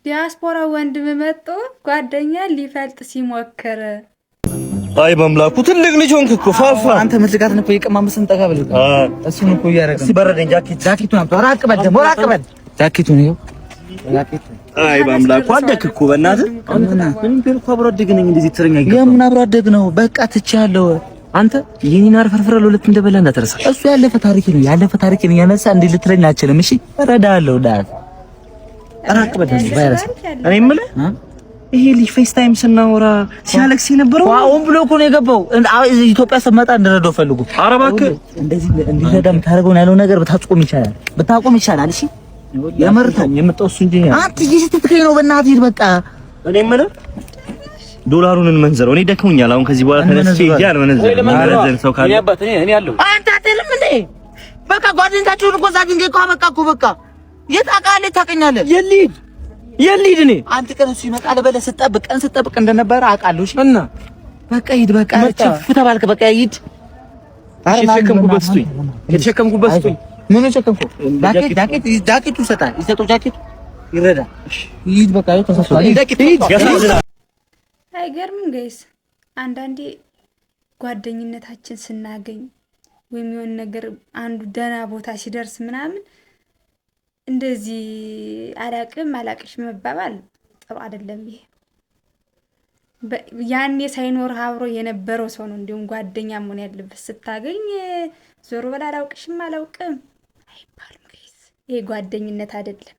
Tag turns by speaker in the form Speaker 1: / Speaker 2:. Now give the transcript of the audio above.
Speaker 1: ዲያስፖራ ወንድም መጥቶ ጓደኛ ሊፈልጥ ሲሞክር
Speaker 2: አይ በምላኩ ትልቅ ልጅ ሆንክ እኮ ፋፋ
Speaker 3: አንተ ምትልካት ነው የቀማመስን ጠጋ በል እሱን እኮ ያረጋግጥ
Speaker 2: ሲበረደኝ ጃኬቱን
Speaker 3: አምጣ ራቅ በል ጃኬቱን ይኸው ጃኬቱ
Speaker 2: አይ በምላኩ አደክ እኮ በእናትህ ምን ቢል እኮ አብሮ አደግ ነኝ እንደዚህ ትረኛ ይገባ
Speaker 3: የምን አብሮ አደግ ነው በቃ ትቻለሁ አንተ የኔን አርፈርፍረ ለሁለት እንደበላ እንዳትረሳ እሱ ያለፈ ታሪክ ነው ያነሳ እንዴ ልትረኝ አልችልም እሺ እረዳለሁ ዳት ራቅ በል ቫይረስ
Speaker 2: እኔ የምልህ ይሄ ልጅ ፌስ ታይም ስናወራ ሲያለቅስ የነበረው
Speaker 3: አሁን ብሎ እኮ ነው የገባው ኢትዮጵያ ስትመጣ እንደረዳው ፈልጉ
Speaker 2: ኧረ እባክህ
Speaker 3: እንደዚህ እንዲረዳም ታደርገው ያለው ነገር ብታቆም ይቻላል እሺ የመርተው
Speaker 2: የመጣው እሱ እንጂ
Speaker 3: አንተ እየስተትከኝ ነው በእናትህ በቃ
Speaker 2: እኔ የምልህ ዶላሩን እንመንዘረው እኔ ደክሞኛል አሁን ከዚህ በኋላ ተነስቼ ይያል መንዘር ሰው ካለ
Speaker 4: እኔ ያለው
Speaker 3: አንተ አትልም እንዴ በቃ ጓደኛችሁን እኮ ዛግንጌ እኮ አመጣኩ በቃ የታውቃለህ ታውቀኛለህ
Speaker 2: የሊድ እኔ
Speaker 3: አንተ ቀን እሱ ይመጣል በለ ስጠብቅ እንደነበረ አውቃለሁ እሺ እና በቃ ሂድ በቃ ችፍ ተባልክ በቃ ሂድ
Speaker 2: የተሸከምኩበት ስጡኝ
Speaker 3: ምን ተሸከምኩ ጃኬት ይሰጣል ጃኬት ይረዳ ሂድ በቃ ተሳስቷል ጃኬት
Speaker 1: አይገርምም ጋይስ አንዳንዴ ጓደኝነታችን ስናገኝ ወይም የሆነ ነገር አንዱ ደህና ቦታ ሲደርስ ምናምን እንደዚህ አላቅሽ መባባል ጥሩ አይደለም ይሄ ያኔ ሳይኖር አብሮ የነበረው ሰው ነው እንዲሁም ጓደኛ መሆን ያለበት ስታገኝ ዞሮ በላ አላውቅም አይባልም ጋይስ ይሄ ጓደኝነት አይደለም